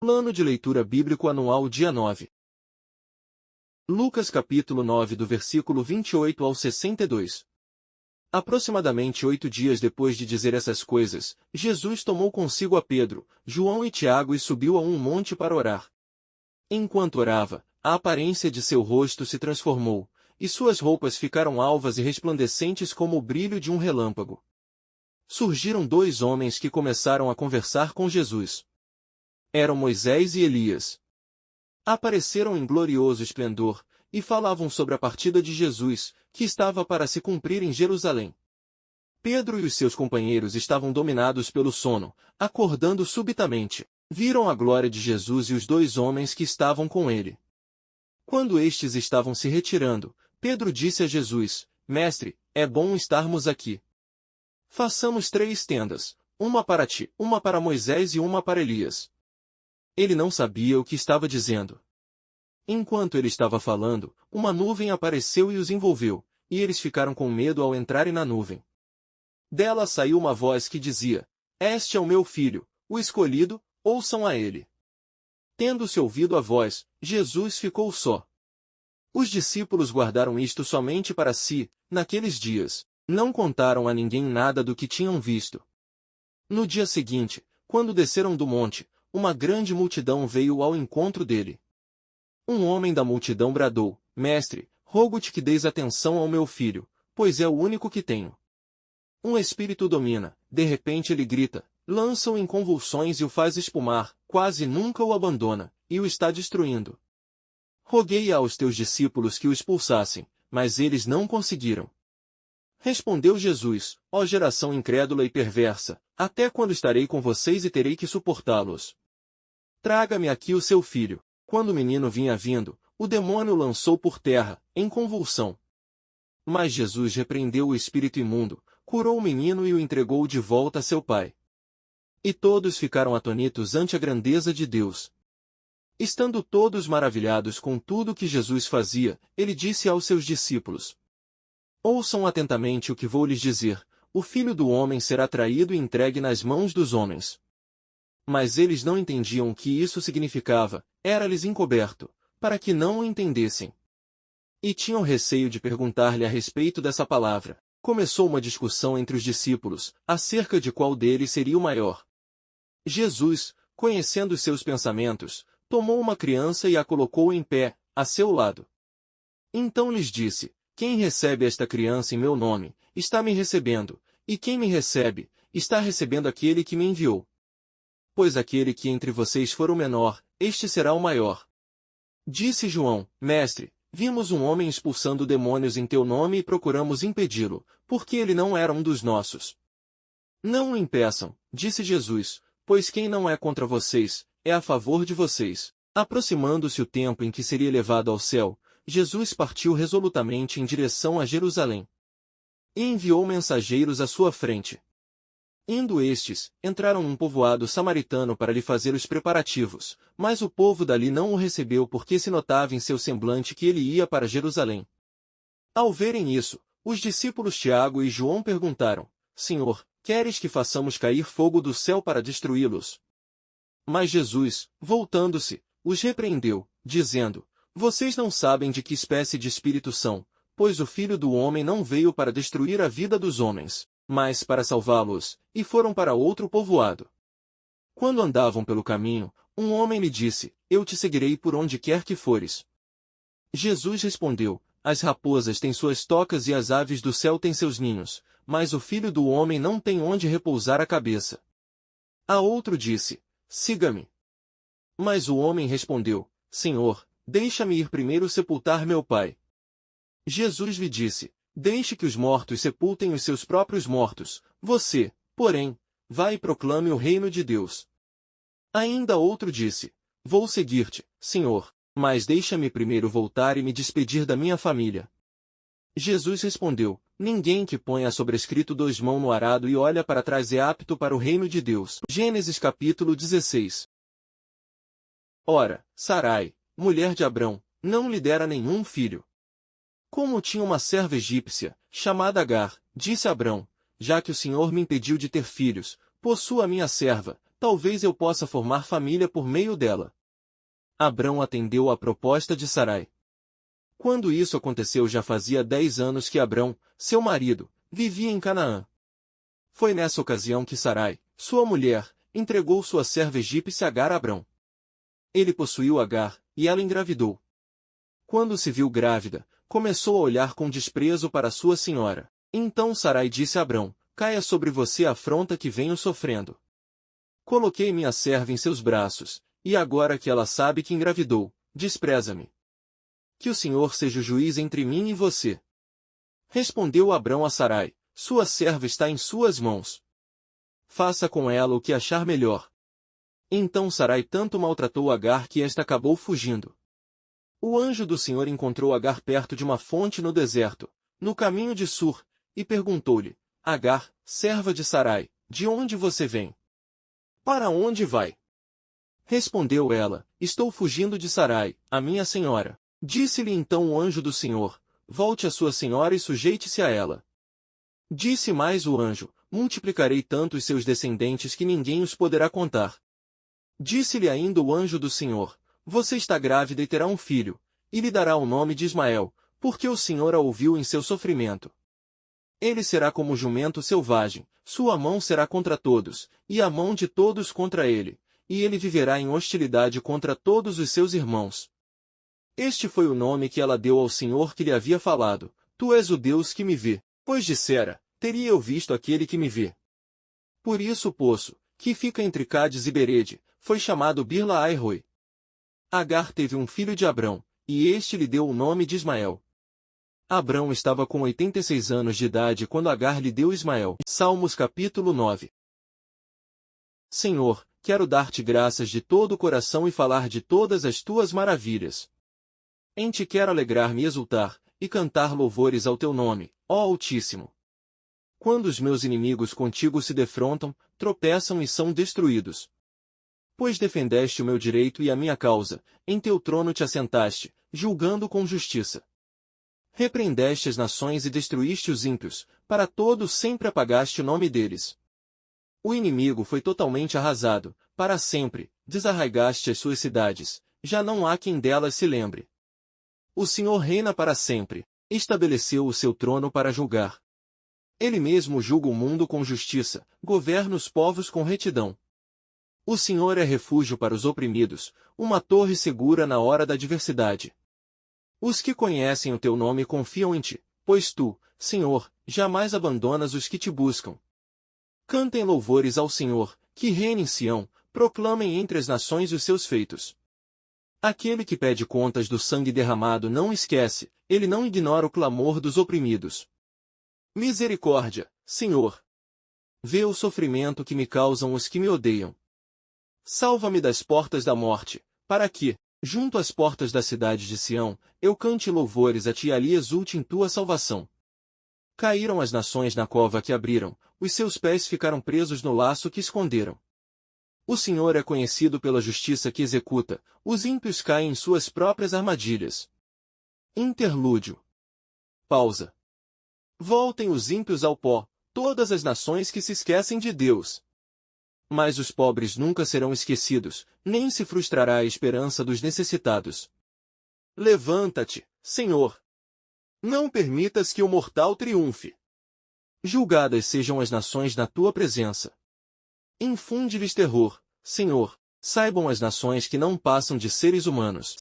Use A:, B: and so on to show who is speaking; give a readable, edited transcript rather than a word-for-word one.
A: Plano de leitura bíblico anual dia 9. Lucas capítulo 9 do versículo 28 ao 62. Aproximadamente 8 dias depois de dizer essas coisas, Jesus tomou consigo a Pedro, João e Tiago e subiu a um monte para orar. Enquanto orava, a aparência de seu rosto se transformou, e suas roupas ficaram alvas e resplandecentes como o brilho de um relâmpago. Surgiram 2 homens que começaram a conversar com Jesus. Eram Moisés e Elias. Apareceram em glorioso esplendor, e falavam sobre a partida de Jesus, que estava para se cumprir em Jerusalém. Pedro e os seus companheiros estavam dominados pelo sono, acordando subitamente. Viram a glória de Jesus e os 2 homens que estavam com ele. Quando estes estavam se retirando, Pedro disse a Jesus: Mestre, é bom estarmos aqui. Façamos 3 tendas, uma para ti, uma para Moisés e uma para Elias. Ele não sabia o que estava dizendo. Enquanto ele estava falando, uma nuvem apareceu e os envolveu, e eles ficaram com medo ao entrarem na nuvem. Dela saiu uma voz que dizia: Este é o meu filho, o escolhido, ouçam a ele. Tendo-se ouvido a voz, Jesus ficou só. Os discípulos guardaram isto somente para si, naqueles dias. Não contaram a ninguém nada do que tinham visto. No dia seguinte, quando desceram do monte, uma grande multidão veio ao encontro dele. Um homem da multidão bradou: Mestre, rogo-te que deis atenção ao meu filho, pois é o único que tenho. Um espírito domina, de repente ele grita, lança-o em convulsões e o faz espumar, quase nunca o abandona, e o está destruindo. Roguei aos teus discípulos que o expulsassem, mas eles não conseguiram. Respondeu Jesus: Ó geração incrédula e perversa, até quando estarei com vocês e terei que suportá-los? Traga-me aqui o seu filho. Quando o menino vinha vindo, o demônio o lançou por terra, em convulsão. Mas Jesus repreendeu o espírito imundo, curou o menino e o entregou de volta a seu pai. E todos ficaram atônitos ante a grandeza de Deus. Estando todos maravilhados com tudo que Jesus fazia, ele disse aos seus discípulos: Ouçam atentamente o que vou lhes dizer: o Filho do Homem será traído e entregue nas mãos dos homens. Mas eles não entendiam o que isso significava, era-lhes encoberto, para que não o entendessem. E tinham receio de perguntar-lhe a respeito dessa palavra. Começou uma discussão entre os discípulos, acerca de qual deles seria o maior. Jesus, conhecendo seus pensamentos, tomou uma criança e a colocou em pé, a seu lado. Então lhes disse: Quem recebe esta criança em meu nome, está me recebendo, e quem me recebe, está recebendo aquele que me enviou. Pois aquele que entre vocês for o menor, este será o maior. Disse João: Mestre, vimos um homem expulsando demônios em teu nome e procuramos impedi-lo, porque ele não era um dos nossos. Não o impeçam, disse Jesus, pois quem não é contra vocês, é a favor de vocês. Aproximando-se o tempo em que seria levado ao céu, Jesus partiu resolutamente em direção a Jerusalém. E enviou mensageiros à sua frente. Indo estes, entraram num povoado samaritano para lhe fazer os preparativos, mas o povo dali não o recebeu porque se notava em seu semblante que ele ia para Jerusalém. Ao verem isso, os discípulos Tiago e João perguntaram: Senhor, queres que façamos cair fogo do céu para destruí-los? Mas Jesus, voltando-se, os repreendeu, dizendo: Vocês não sabem de que espécie de espírito são, pois o Filho do Homem não veio para destruir a vida dos homens, mas para salvá-los, e foram para outro povoado. Quando andavam pelo caminho, um homem lhe disse: Eu te seguirei por onde quer que fores. Jesus respondeu: As raposas têm suas tocas e as aves do céu têm seus ninhos, mas o Filho do Homem não tem onde repousar a cabeça. A outro disse: Siga-me. Mas o homem respondeu: Senhor, deixa-me ir primeiro sepultar meu pai. Jesus lhe disse: Deixe que os mortos sepultem os seus próprios mortos, você, porém, vai e proclame o reino de Deus. Ainda outro disse: Vou seguir-te, Senhor, mas deixa-me primeiro voltar e me despedir da minha família. Jesus respondeu: Ninguém que ponha sobrescrito 2 mãos no arado e olha para trás é apto para o reino de Deus. Gênesis capítulo 16. Ora, Sarai, mulher de Abrão, não lhe dera nenhum filho. Como tinha uma serva egípcia, chamada Agar, disse Abrão: Já que o Senhor me impediu de ter filhos, possua a minha serva, talvez eu possa formar família por meio dela. Abrão atendeu à proposta de Sarai. Quando isso aconteceu já fazia 10 anos que Abrão, seu marido, vivia em Canaã. Foi nessa ocasião que Sarai, sua mulher, entregou sua serva egípcia Agar a Abrão. Ele possuiu Agar, e ela engravidou. Quando se viu grávida, começou a olhar com desprezo para sua senhora. Então Sarai disse a Abrão: caia sobre você a afronta que venho sofrendo. Coloquei minha serva em seus braços, e agora que ela sabe que engravidou, despreza-me. Que o Senhor seja o juiz entre mim e você. Respondeu Abrão a Sarai: sua serva está em suas mãos. Faça com ela o que achar melhor. Então Sarai tanto maltratou Agar que esta acabou fugindo. O anjo do Senhor encontrou Agar perto de uma fonte no deserto, no caminho de Sur, e perguntou-lhe: Agar, serva de Sarai, de onde você vem? Para onde vai? Respondeu ela: estou fugindo de Sarai, a minha senhora. Disse-lhe então o anjo do Senhor: volte a sua senhora e sujeite-se a ela. Disse mais o anjo: multiplicarei tanto os seus descendentes que ninguém os poderá contar. Disse-lhe ainda o anjo do Senhor: você está grávida e terá um filho, e lhe dará o nome de Ismael, porque o Senhor a ouviu em seu sofrimento. Ele será como jumento selvagem, sua mão será contra todos, e a mão de todos contra ele, e ele viverá em hostilidade contra todos os seus irmãos. Este foi o nome que ela deu ao Senhor que lhe havia falado: tu és o Deus que me vê, pois dissera: teria eu visto aquele que me vê. Por isso o poço, que fica entre Cádiz e Berede, foi chamado Birla-ai-roi. Agar teve um filho de Abrão, e este lhe deu o nome de Ismael. Abrão estava com 86 anos de idade quando Agar lhe deu Ismael. Salmos capítulo 9. Senhor, quero dar-te graças de todo o coração e falar de todas as tuas maravilhas. Em ti quero alegrar-me e exultar, e cantar louvores ao teu nome, ó Altíssimo. Quando os meus inimigos contigo se defrontam, tropeçam e são destruídos. Pois defendeste o meu direito e a minha causa, em teu trono te assentaste, julgando com justiça. Repreendeste as nações e destruíste os ímpios, para todo sempre apagaste o nome deles. O inimigo foi totalmente arrasado, para sempre, desarraigaste as suas cidades, já não há quem delas se lembre. O Senhor reina para sempre, estabeleceu o seu trono para julgar. Ele mesmo julga o mundo com justiça, governa os povos com retidão. O Senhor é refúgio para os oprimidos, uma torre segura na hora da adversidade. Os que conhecem o teu nome confiam em ti, pois tu, Senhor, jamais abandonas os que te buscam. Cantem louvores ao Senhor, que reina em Sião, proclamem entre as nações os seus feitos. Aquele que pede contas do sangue derramado não esquece, ele não ignora o clamor dos oprimidos. Misericórdia, Senhor. Vê o sofrimento que me causam os que me odeiam. Salva-me das portas da morte, para que, junto às portas da cidade de Sião, eu cante louvores a ti e ali exulte em tua salvação. Caíram as nações na cova que abriram, os seus pés ficaram presos no laço que esconderam. O Senhor é conhecido pela justiça que executa, os ímpios caem em suas próprias armadilhas. Interlúdio. Pausa. Voltem os ímpios ao pó, todas as nações que se esquecem de Deus. Mas os pobres nunca serão esquecidos, nem se frustrará a esperança dos necessitados. Levanta-te, Senhor. Não permitas que o mortal triunfe. Julgadas sejam as nações na tua presença. Infunde-lhes terror, Senhor, saibam as nações que não passam de seres humanos.